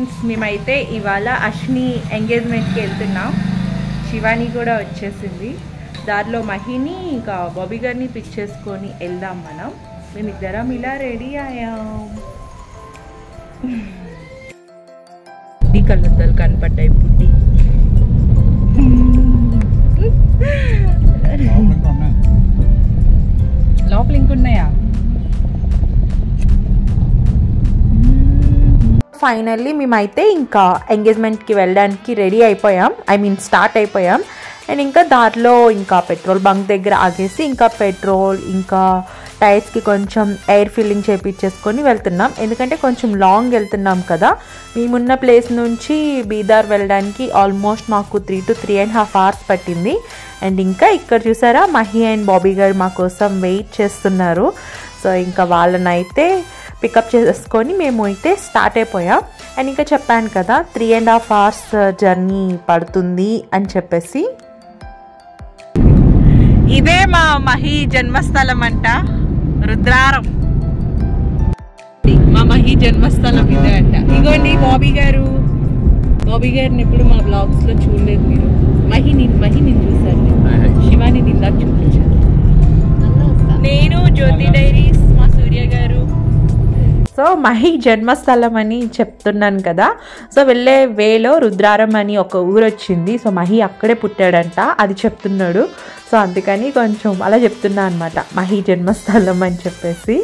Friends, మేమైతే ఇవాళ అశ్ని ఎంగేజ్మెంట్కి వెళ్తున్నాం. శివాని కూడా వచ్చేసింది. దారిలో మహిని ఇంకా బాబీ గారిని పిక్ చేసుకొని వెళ్దాం. మేమిద్దరం ఇలా రెడీ అయ్యాం. కళ్ళద్దాలు కనపడ్డాయి. పుట్టి లోపల ఇంకున్నాయా? ఫైనల్లీ మేమైతే ఇంకా ఎంగేజ్మెంట్కి వెళ్ళడానికి రెడీ అయిపోయాం. స్టార్ట్ అయిపోయాం. అండ్ ఇంకా దారిలో ఇంకా పెట్రోల్ బంక్ దగ్గర ఆగేసి ఇంకా పెట్రోల్ ఇంకా టైర్స్కి కొంచెం ఎయిర్ ఫిల్లింగ్ చేయించేసుకొని వెళ్తున్నాం. ఎందుకంటే కొంచెం లాంగ్ వెళ్తున్నాం కదా. మేమున్న ప్లేస్ నుంచి బీదార్ వెళ్ళడానికి ఆల్మోస్ట్ మాకు 3 to 3.5 hours పట్టింది. అండ్ ఇంకా ఇక్కడ చూసారా, మహి అండ్ బాబీ గారు మా కోసం వెయిట్ చేస్తున్నారు. సో ఇంకా వాళ్ళనైతే పికప్ చేసుకొని మేము అయితే స్టార్ట్ అయిపోయాం. అండ్ ఇంకా చెప్పాను కదా 3.5 hours జర్నీ పడుతుంది అని చెప్పేసి. ఇదే మా మహి జన్మస్థలం అంట, రుద్రారం. మా మహి జన్మస్థలం ఇదే అంట. ఇగోండి బాబీ గారిని ఎప్పుడు మా బ్లాగ్స్ లో చూడలేదు మీరు. మహి నేను చూసాను, శివాని నిందా చూపించాను. నేను జ్యోతి డైరీస్, మా సూర్య గారు. సో మహి జన్మస్థలం అని చెప్తున్నాను కదా. సో వెళ్ళే వేలో రుద్రారం అని ఒక ఊరు వచ్చింది. సో మహి అక్కడే పుట్టాడంట, అది చెప్తున్నాడు. సో అందుకని కొంచెం అలా చెప్తున్నా అనమాట, మహి జన్మస్థలం అని చెప్పేసి.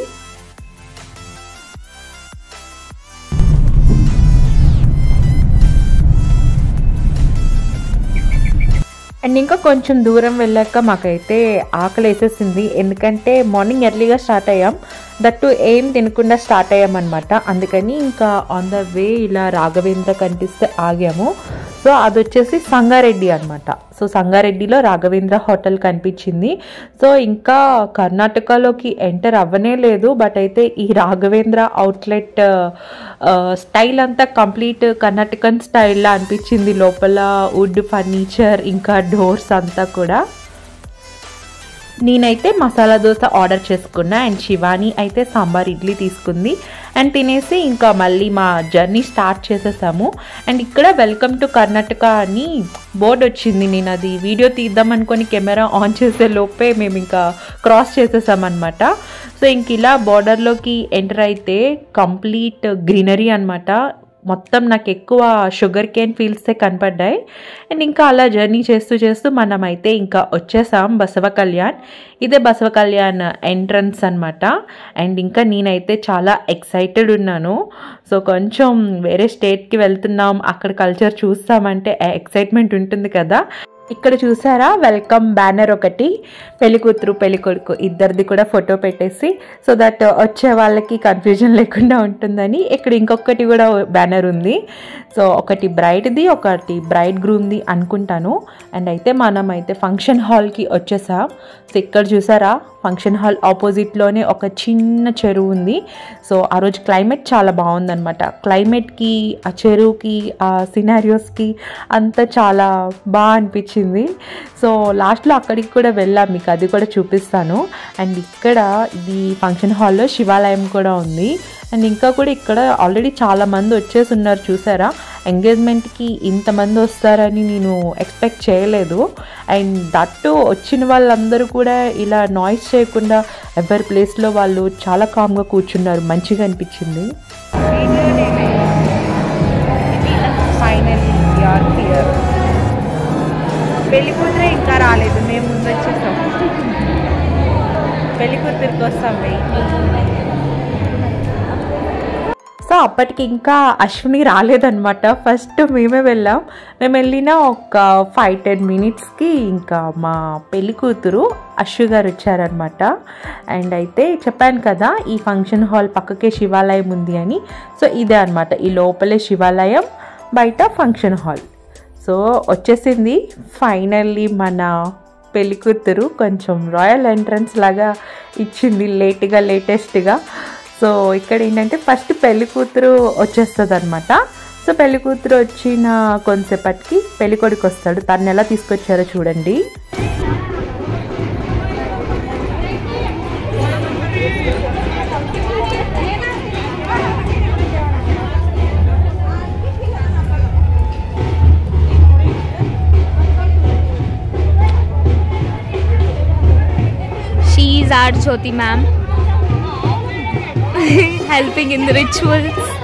అండ్ ఇంకా కొంచెం దూరం వెళ్ళాక మాకైతే ఆకలి వేసేసింది. ఎందుకంటే మార్నింగ్ ఎర్లీగా స్టార్ట్ అయ్యాం, దట్టు ఏం తినకుండా స్టార్ట్ అయ్యామన్నమాట. అందుకని ఇంకా ఆన్ ద వే ఇలా రాఘవేంద్ర కనిపిస్తే ఆగాము. సో అది వచ్చేసి సంగారెడ్డి అనమాట. సో సంగారెడ్డిలో రాఘవేంద్ర హోటల్ కనిపించింది. సో ఇంకా కర్ణాటకలోకి ఎంటర్ అవ్వనే లేదు. బట్ అయితే ఈ రాఘవేంద్ర అవుట్లెట్ స్టైల్ అంతా కంప్లీట్ కర్ణాటకన్ స్టైల్లో అనిపించింది. లోపల వుడ్ ఫర్నిచర్ ఇంకా డోర్స్ అంతా కూడా. నేనైతే మసాలా దోశ ఆర్డర్ చేసుకున్నా. అండ్ శివాని అయితే సాంబార్ ఇడ్లీ తీసుకుంది. అండ్ తినేసి ఇంకా మళ్ళీ మా జర్నీ స్టార్ట్ చేసేసాము. అండ్ ఇక్కడ వెల్కమ్ టు కర్ణాటక అని బోర్డు వచ్చింది. నేను అది వీడియో తీద్దాం అనుకొని కెమెరా ఆన్ చేసే లోపే మేము ఇంకా క్రాస్ చేసేసామన్నమాట. సో ఇంక ఇలా బార్డర్లోకి ఎంటర్ అయితే కంప్లీట్ గ్రీనరీ అనమాట. మొత్తం నాకు ఎక్కువ షుగర్ కేన్ ఫీల్డ్సే కనపడ్డాయి. అండ్ ఇంకా అలా జర్నీ చేస్తూ మనమైతే ఇంకా వచ్చేసాం బసవ కళ్యాణ్. ఇదే బసవ కళ్యాణ్ ఎంట్రన్స్ అనమాట. అండ్ ఇంకా నేనైతే చాలా ఎక్సైటెడ్ ఉన్నాను. సో కొంచెం వేరే స్టేట్కి వెళ్తున్నాం, అక్కడ కల్చర్ చూస్తామంటే ఎక్సైట్మెంట్ ఉంటుంది కదా. ఇక్కడ చూసారా వెల్కమ్ బ్యానర్ ఒకటి, పెళ్ళికూతురు పెళ్ళికొడుకు ఇద్దరిది కూడా ఫోటో పెట్టేసి, సో దట్ వచ్చే వాళ్ళకి కన్ఫ్యూజన్ లేకుండా ఉంటుందని. ఇక్కడ ఇంకొకటి కూడా బ్యానర్ ఉంది. సో ఒకటి బ్రైడ్ది, ఒకటి బ్రైడ్ గ్రూమ్ది అనుకుంటాను. అండ్ అయితే మనం అయితే ఫంక్షన్ హాల్కి వచ్చేసాం. సో ఇక్కడ చూసారా ఫంక్షన్ హాల్ ఆపోజిట్లోనే ఒక చిన్న చెరువు ఉంది. సో ఆ రోజు క్లైమేట్ చాలా బాగుందనమాట. క్లైమేట్కి, ఆ చెరువుకి, ఆ సినారియోస్కి అంతా చాలా బాగా అనిపించింది. సో లాస్ట్లో అక్కడికి కూడా వెళ్ళాం, మీకు అది కూడా చూపిస్తాను. అండ్ ఇక్కడ ఇది ఫంక్షన్ హాల్లో శివాలయం కూడా ఉంది. అండ్ ఇంకా కూడా ఇక్కడ ఆల్రెడీ చాలామంది వచ్చేసి ఉన్నారు. చూసారా, ఎంగేజ్మెంట్కి ఇంతమంది వస్తారని నేను ఎక్స్పెక్ట్ చేయలేదు. అండ్ దట్టు వచ్చిన వాళ్ళందరూ కూడా ఇలా నాయిస్ చేయకుండా ఎవరి ప్లేస్లో వాళ్ళు చాలా కామ్గా కూర్చున్నారు, మంచిగా అనిపించింది. పెళ్లి కూతురే ఇంకా రాలేదు, మేము ముందు వచ్చేసాం. పెళ్లి కూతురు కోసం సో అప్పటికి ఇంకా అశ్విని రాలేదన్నమాట. ఫస్ట్ మేమే వెళ్ళాం. మేము వెళ్ళిన ఒక 5-10 minutesకి ఇంకా మా పెళ్లి కూతురు అశ్వి గారు వచ్చారనమాట. అండ్ అయితే చెప్పాను కదా ఈ ఫంక్షన్ హాల్ పక్కకే శివాలయం ఉంది అని. సో ఇదే అనమాట, ఈ లోపలే శివాలయం, బయట ఫంక్షన్ హాల్. సో వచ్చేసింది ఫైనల్లీ మన పెళ్లి కూతురు. కొంచెం రాయల్ ఎంట్రన్స్ లాగా ఇచ్చింది, లేటెస్ట్గా. సో ఇక్కడ ఏంటంటే ఫస్ట్ పెళ్లి కూతురు వచ్చేస్తుంది అనమాట. సో పెళ్లి కూతురు వచ్చిన కొంతసేపటికి పెళ్లి కొడుకు వస్తాడు. తను ఎలా తీసుకొచ్చారో చూడండి. is our Jyoti ma'am helping in the rituals.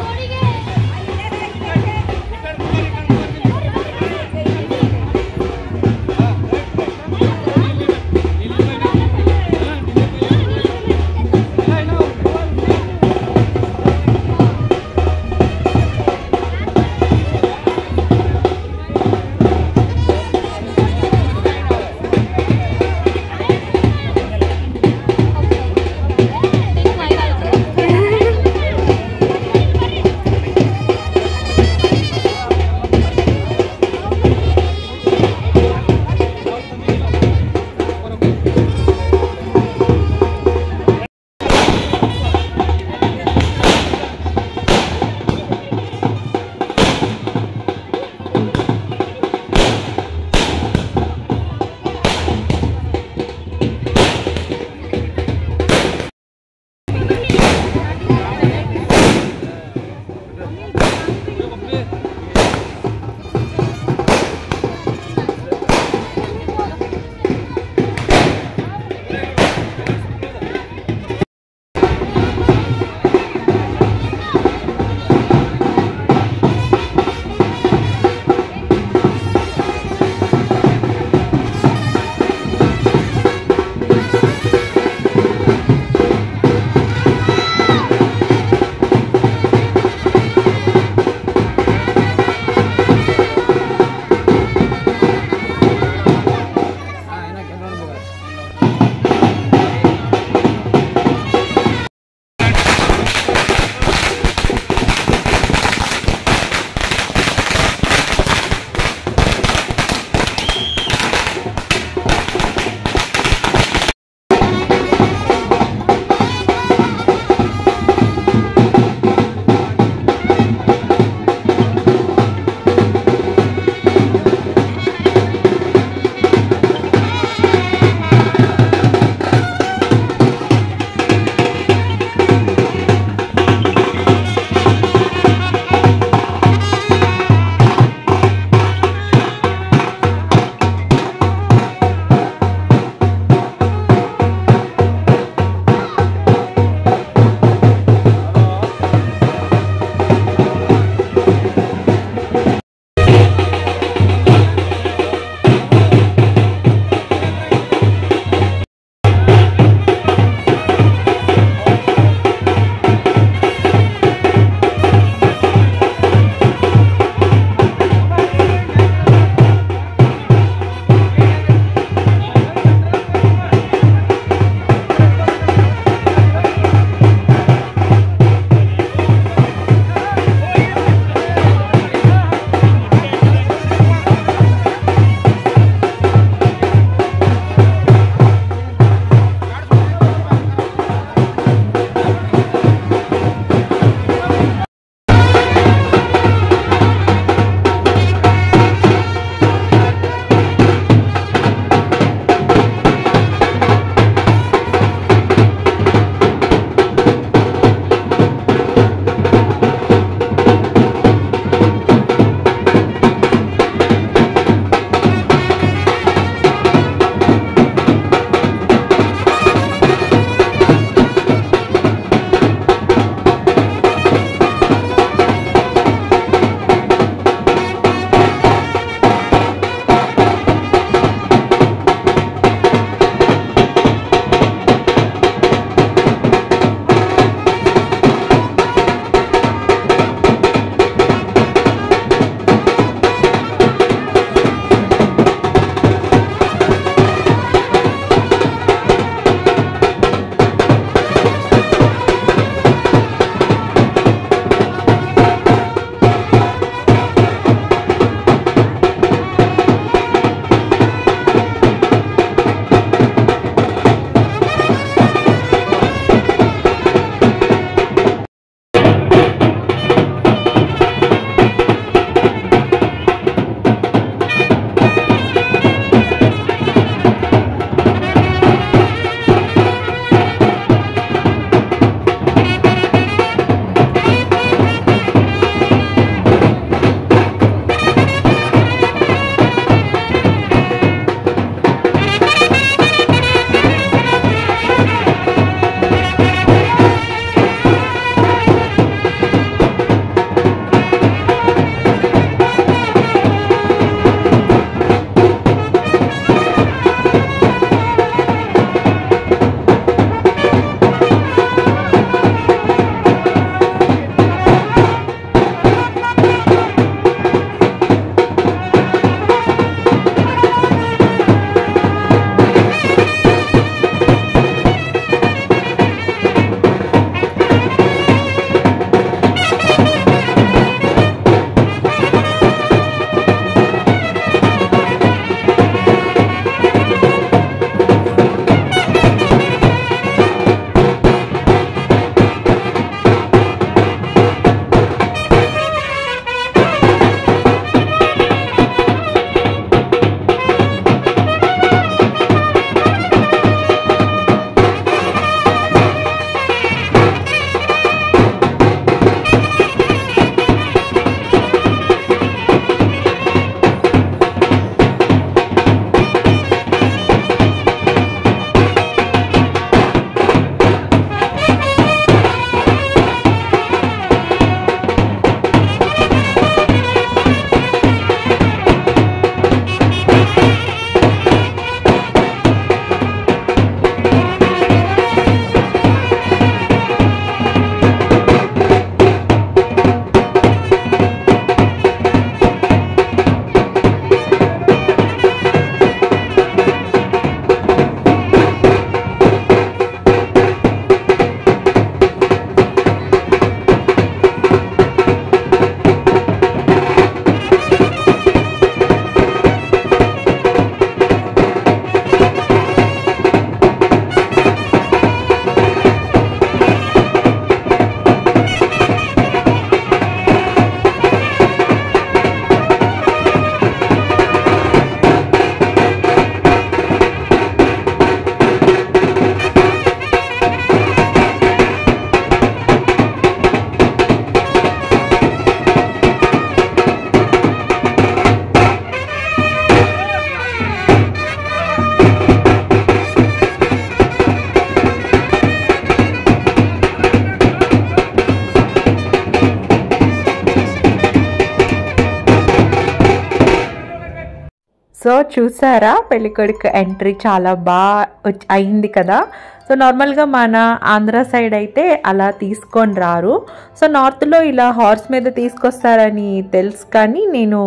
So చూసారా పెళ్ళికొడుకు ఎంట్రీ చాలా బాగా అయింది కదా. సో నార్మల్గా మన ఆంధ్ర సైడ్ అయితే అలా తీసుకొని రారు. సో నార్త్లో ఇలా హార్స్ మీద తీసుకొస్తారని తెలుసు, కానీ నేను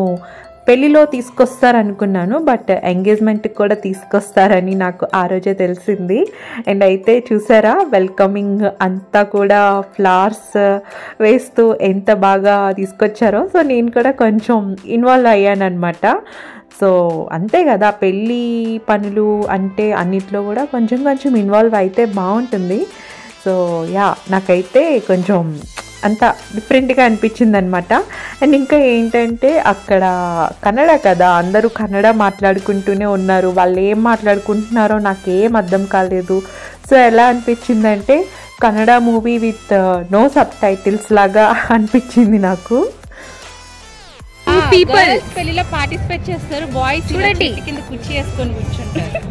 పెళ్ళిలో తీసుకొస్తారనుకున్నాను, బట్ ఎంగేజ్మెంట్కి కూడా తీసుకొస్తారని నాకు ఆ రోజే తెలిసింది. అండ్ అయితే చూసారా వెల్కమింగ్ అంతా కూడా ఫ్లవర్స్ వేస్తూ ఎంత బాగా తీసుకొచ్చారో. సో నేను కూడా కొంచెం ఇన్వాల్వ్ అయ్యాను అనమాట. సో అంతే కదా, పెళ్ళి పనులు అంటే అన్నిట్లో కూడా కొంచెం కొంచెం ఇన్వాల్వ్ అయితే బాగుంటుంది. సో యా నాకైతే కొంచెం అంత డిఫరెంట్గా అనిపించింది అనమాట. అండ్ ఇంకా ఏంటంటే అక్కడ కన్నడ కదా, అందరూ కన్నడ మాట్లాడుకుంటూనే ఉన్నారు. వాళ్ళు ఏం మాట్లాడుకుంటున్నారో నాకేం అర్థం కాలేదు. సో ఎలా అనిపించిందంటే Kannada movie with no subtitles లాగా అనిపించింది నాకు. పీపుల్ పెళ్లిలో పార్టిసిపేట్ చేస్తారు, బాయ్స్ చూడండి. కింద కుర్చీ వేసుకొని కూర్చుంటారు.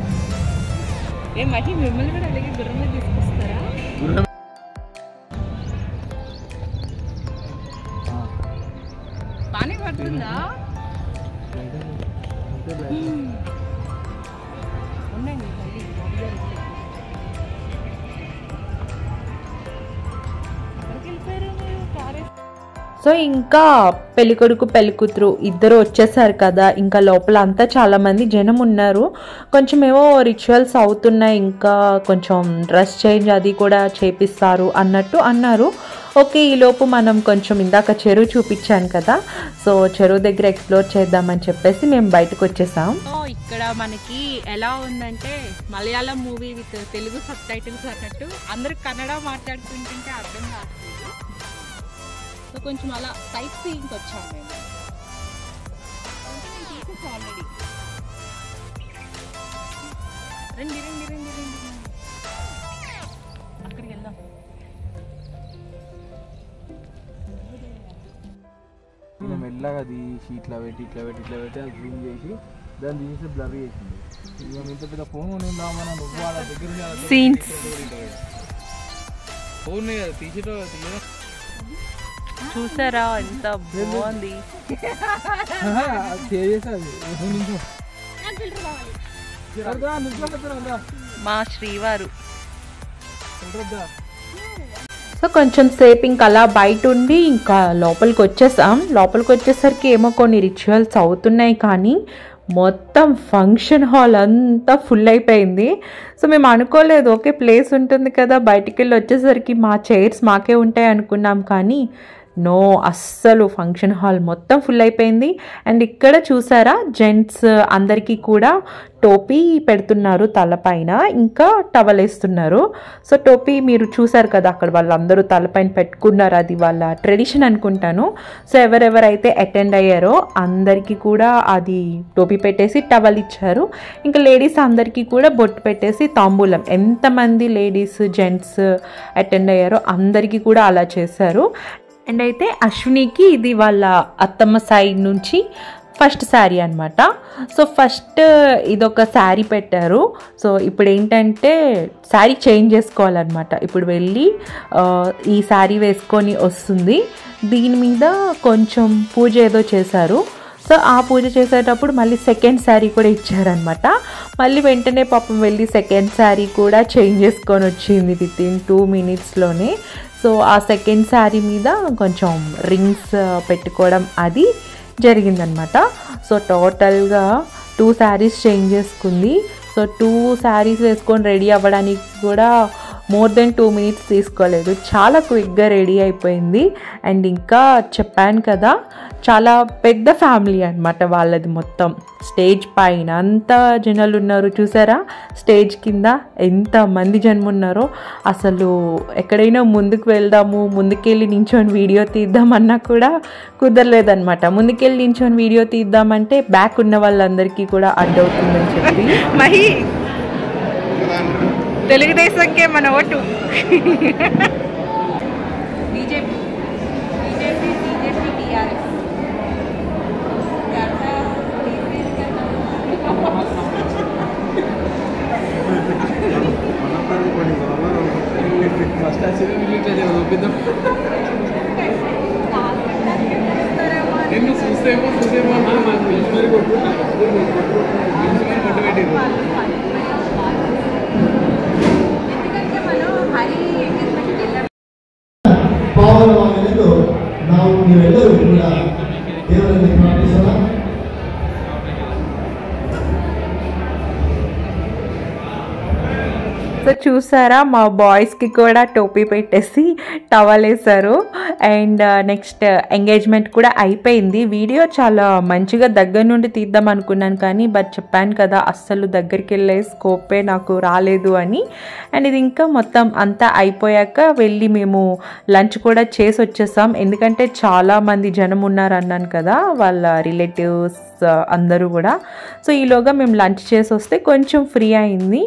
మహి మిమ్మల్ని కూడా అలాగే గుర్రంలో తీసుకొస్తారా? బానే పడుతుందా? సో ఇంకా పెళ్ళికొడుకు పెళ్ళికూతురు ఇద్దరు వచ్చేసారు కదా, ఇంకా లోపల అంతా చాలామంది జనం ఉన్నారు. కొంచెం ఏవో రిచువల్స్ అవుతున్నాయి, ఇంకా కొంచెం డ్రెస్ చేంజ్ అది కూడా చేపిస్తారు అన్నట్టు అన్నారు. ఓకే, ఈలోపు మనం కొంచెం ఇందాక చెరువు చూపించాను కదా, సో చెరువు దగ్గర ఎక్స్ప్లోర్ చేద్దామని చెప్పేసి మేము బయటకు వచ్చేసాం. ఇక్కడ మనకి ఎలా ఉందంటే Malayalam movie with Telugu sub titles అన్నట్టు అందరు కన్నడ మాట్లాడుకుంటుంటే అర్థం కాదు. సో కొంచెం అలా సైట్ సీయింగ్కి వచ్చాము మేము. ఆల్రెడీ రండి రండి రండి రండి అక్కడికి వెళ్దాం. మెల్లగా తీసి ఇట్లా పెట్టి ఇట్లా పెట్టి ఇట్లా పెట్టి అది జూమ్ చేసి దాన్ని తీసి బ్లర్ చేసింది. ఇక ఇంత పెద్ద ఫోన్ నేను రామన్నా నువ్వు వాళ్ళ దగ్గర సీన్స్ ఫోన్ తీసేటో తీయడం చూసారా ఎంత బాగుంది. మా శ్రీవారు సో కొంచెం సేపు ఇంకా అలా బయట ఉండి ఇంకా లోపలికి వచ్చేసాం. లోపలికి వచ్చేసరికి ఏమో కొన్ని రిచువల్స్ అవుతున్నాయి, కానీ మొత్తం ఫంక్షన్ హాల్ అంతా ఫుల్ అయిపోయింది. సో మేము అనుకోలేదు, ఓకే ప్లేస్ ఉంటుంది కదా, బయటికి వెళ్ళి వచ్చేసరికి మా చైర్స్ మాకే ఉంటాయి అనుకున్నాం, కానీ నో, అస్సలు ఫంక్షన్ హాల్ మొత్తం ఫుల్ అయిపోయింది. అండ్ ఇక్కడ చూసారా జెంట్స్ అందరికీ కూడా టోపీ పెడుతున్నారు తలపైన, ఇంకా టవల్ వేస్తున్నారు. సో టోపీ మీరు చూసారు కదా అక్కడ వాళ్ళందరూ తలపైన పెట్టుకున్నారు, అది వాళ్ళ ట్రెడిషన్ అనుకుంటాను. సో ఎవరెవరైతే అటెండ్ అయ్యారో అందరికీ కూడా అది టోపీ పెట్టేసి టవల్ ఇచ్చారు. ఇంకా లేడీస్ అందరికీ కూడా బొట్టు పెట్టేసి తాంబూలం, ఎంతమంది లేడీస్ జెంట్స్ అటెండ్ అయ్యారో అందరికీ కూడా అలా చేశారు. అండ్ అయితే అశ్వినికి ఇది వాళ్ళ అత్తమ్మ సైడ్ నుంచి ఫస్ట్ శారీ అనమాట. సో ఫస్ట్ ఇదొక శారీ పెట్టారు. సో ఇప్పుడు ఏంటంటే శారీ చేంజ్ చేసుకోవాలన్నమాట. ఇప్పుడు వెళ్ళి ఈ శారీ వేసుకొని వస్తుంది. దీని మీద కొంచెం పూజ ఏదో చేశారు. సో ఆ పూజ చేసేటప్పుడు మళ్ళీ సెకండ్ శారీ కూడా ఇచ్చారనమాట. మళ్ళీ వెంటనే పాపం వెళ్ళి సెకండ్ శారీ కూడా చేంజ్ చేసుకొని వచ్చింది వితిన్ 2 minutesలోనే. సో ఆ సెకండ్ శారీ మీద కొంచెం రింగ్స్ పెట్టుకోవడం అది జరిగిందనమాట. సో టోటల్గా 2 శారీస్ చేంజ్ చేసుకుంది. సో 2 శారీస్ వేసుకొని రెడీ అవ్వడానికి కూడా మోర్ దెన్ 2 minutes తీసుకోలేదు, చాలా క్విక్గా రెడీ అయిపోయింది. అండ్ ఇంకా చెప్పాను కదా చాలా పెద్ద ఫ్యామిలీ అనమాట వాళ్ళది. మొత్తం స్టేజ్ పైన అంతా జనాలు ఉన్నారు, చూసారా స్టేజ్ కింద ఎంతమంది జనం ఉన్నారో. అసలు ఎక్కడైనా ముందుకు వెళ్దాము, ముందుకెళ్ళి నించొని వీడియో తీద్దామన్నా కూడా కుదరలేదనమాట. ముందుకెళ్ళి నించొని వీడియో తీద్దామంటే బ్యాక్ ఉన్న వాళ్ళందరికీ కూడా అడ్డవుతుందని చెప్పి మహి తెలుగుదేశంకే మన ఓటు. బీజేపీ టీఆర్ఎస్ చూసేమో ఎందుకంటే మనం హరి ఎంగేజ్మెంట్కి వెళ్ళాం. ಪಾವನವಾಗಲೆಂದು ನಾವು ನೀವೆಲ್ಲರೂ ಕೂಡ ದೇವರಲ್ಲಿ ಪ್ರಾರ್ಥಿಸೋಣ. సో చూసారా మా బాయ్స్కి కూడా టోపీ పెట్టేసి టవల్ వేశారు. అండ్ నెక్స్ట్ ఎంగేజ్మెంట్ కూడా అయిపోయింది. వీడియో చాలా మంచిగా దగ్గర నుండి తీద్దాం అనుకున్నాను కానీ బట్ చెప్పాను కదా అస్సలు దగ్గరికి వెళ్ళే స్కోపే నాకు రాలేదు అని. అండ్ ఇది ఇంకా మొత్తం అంతా అయిపోయాక వెళ్ళి మేము లంచ్ కూడా చేసి వచ్చేసాం. ఎందుకంటే చాలామంది జనం ఉన్నారు అన్నాను కదా, వాళ్ళ రిలేటివ్స్ అందరూ కూడా. సో ఈలోగా మేము లంచ్ చేసి వస్తే కొంచెం ఫ్రీ అయింది.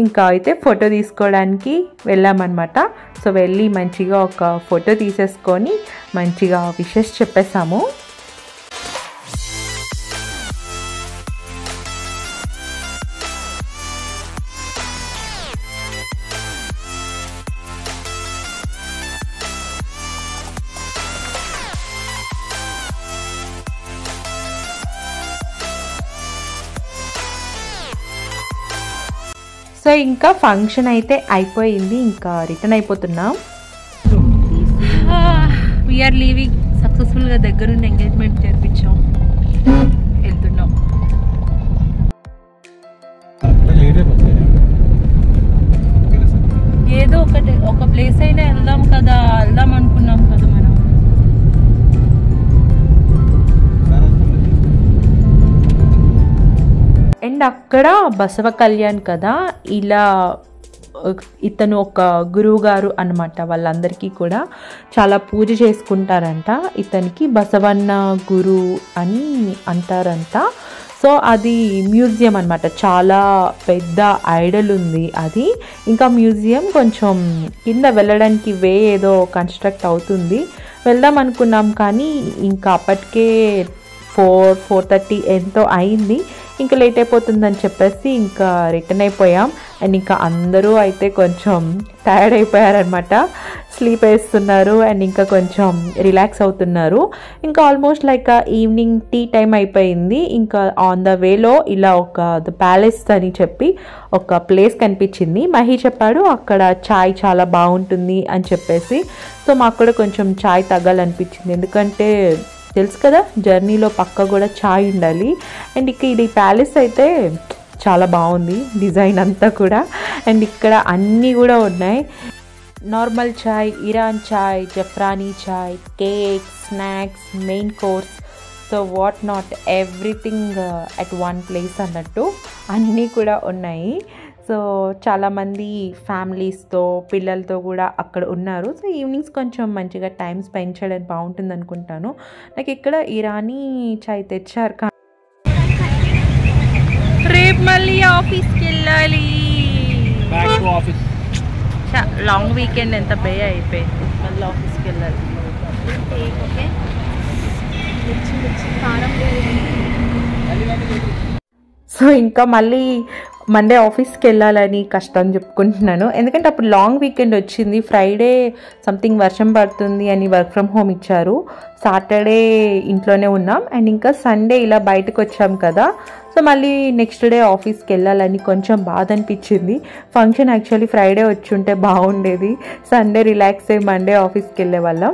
ఇంకా అయితే ఫోటో తీసుకోవడానికి వెళ్ళామన్నమాట. సో వెళ్ళి మంచిగా ఒక ఫోటో తీసేసుకొని మంచిగా విషెస్ చెప్పేసాము. సో ఇంకా ఫంక్షన్ అయితే అయిపోయింది, ఇంకా రిటర్న్ అయిపోతున్నాం. We're leaving. సక్సెస్ఫుల్గా దగ్గరుండి ఎంగేజ్మెంట్ జరిపించాం, వెళ్తున్నాం. ఏదో ఒక ప్లేస్ అయినా వెళ్దాం కదా, వెళ్దాం అనుకున్నాం కదా మనం. అండ్ అక్కడ బసవ కళ్యాణ్ కదా, ఇలా ఇతను ఒక గురువు గారు అనమాట. వాళ్ళందరికీ కూడా చాలా పూజ చేసుకుంటారంట. ఇతనికి బసవన్న గురు అని అంటారంట. సో అది మ్యూజియం అనమాట, చాలా పెద్ద ఐడల్ ఉంది అది. ఇంకా మ్యూజియం కొంచెం కింద వెళ్ళడానికి వే ఏదో కన్స్ట్రక్ట్ అవుతుంది. వెళ్దాం అనుకున్నాం కానీ ఇంకా అప్పటికే 4:30 ఎంతో అయింది. ఇంకా లేట్ అయిపోతుందని చెప్పేసి ఇంకా రిటర్న్ అయిపోయాం. అండ్ ఇంకా అందరూ అయితే కొంచెం టైర్డ్ అయిపోయారనమాట, స్లీప్ వేస్తున్నారు అండ్ ఇంకా కొంచెం రిలాక్స్ అవుతున్నారు. ఇంకా almost like evening tea time అయిపోయింది. ఇంకా ఆన్ ద వేలో ఇలా ఒక ద ప్యాలెస్ అని చెప్పి ఒక ప్లేస్ కనిపించింది. మహి చెప్పాడు అక్కడ చాయ్ చాలా బాగుంటుంది అని చెప్పేసి. సో మాకు కూడా కొంచెం చాయ్ తగ్గాలనిపించింది, ఎందుకంటే తెలుసు కదా జర్నీలో పక్క కూడా చాయ్ ఉండాలి. అండ్ ఇక్కడ ఇది ప్యాలెస్ అయితే చాలా బాగుంది డిజైన్ అంతా కూడా. అండ్ ఇక్కడ అన్నీ కూడా ఉన్నాయి, normal chai, Iran chai, Zafrani chai, cake, snacks, main course, so what not everything at one place అన్నట్టు అన్నీ కూడా ఉన్నాయి. సో చాలామంది ఫ్యామిలీస్తో పిల్లలతో కూడా అక్కడ ఉన్నారు. సో ఈవినింగ్స్ కొంచెం మంచిగా టైం స్పెండ్ చేయడానికి బాగుంటుంది అనుకుంటాను. నాకు ఇక్కడ ఇరానీ చాయ్ తెచ్చారు. రేపు మళ్ళీ ఆఫీస్కి వెళ్ళాలి. లాంగ్ వీకెండ్ ఎంత బే అయిపోయింది, మళ్ళీ ఆఫీస్కి వెళ్ళాలి. సో ఇంకా మళ్ళీ మండే ఆఫీస్కి వెళ్ళాలని కష్టం చెప్పుకుంటున్నాను, ఎందుకంటే అప్పుడు లాంగ్ వీకెండ్ వచ్చింది. ఫ్రైడే సంథింగ్ వర్షం పడుతుంది అని వర్క్ ఫ్రమ్ హోమ్ ఇచ్చారు. సాటర్డే ఇంట్లోనే ఉన్నాం అండ్ ఇంకా సండే ఇలా బయటకు వచ్చాం కదా. సో మళ్ళీ నెక్స్ట్ డే ఆఫీస్కి వెళ్ళాలని కొంచెం బాధ అనిపించింది. ఫంక్షన్ యాక్చువల్లీ ఫ్రైడే వచ్చి ఉంటే బాగుండేది, సండే రిలాక్స్ అయ్యి మండే ఆఫీస్కి వెళ్ళే వాళ్ళం.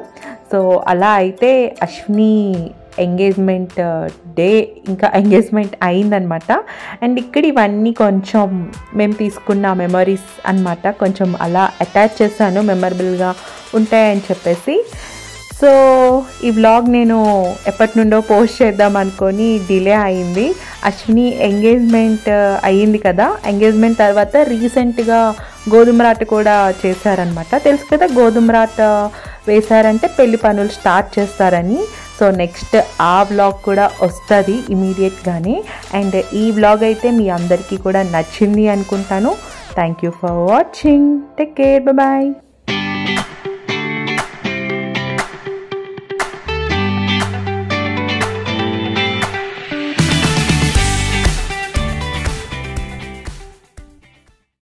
సో అలా అయితే అశ్విని ఎంగేజ్మెంట్ డే ఇంకా ఎంగేజ్మెంట్ అయిందనమాట. అండ్ ఇక్కడ ఇవన్నీ కొంచెం మేము తీసుకున్న మెమరీస్ అనమాట, కొంచెం అలా అటాచ్ చేశాను మెమరబుల్గా ఉంటాయని చెప్పేసి. సో ఈ వ్లాగ్ నేను ఎప్పటి నుండో పోస్ట్ చేద్దాం అనుకొని డిలే అయింది. అశ్విని ఎంగేజ్మెంట్ అయ్యింది కదా, ఎంగేజ్మెంట్ తర్వాత రీసెంట్గా గోధుమరాట కూడా చేశారనమాట. తెలుసు కదా గోధుమరాట వేశారంటే పెళ్లి పనులు స్టార్ట్ చేస్తారని. సో నెక్స్ట్ ఆ వ్లాగ్ కూడా వస్తుంది ఇమీడియట్గానే. అండ్ ఈ వ్లాగ్ అయితే మీ అందరికీ కూడా నచ్చింది అనుకుంటాను. Thank you for watching, take care, bye.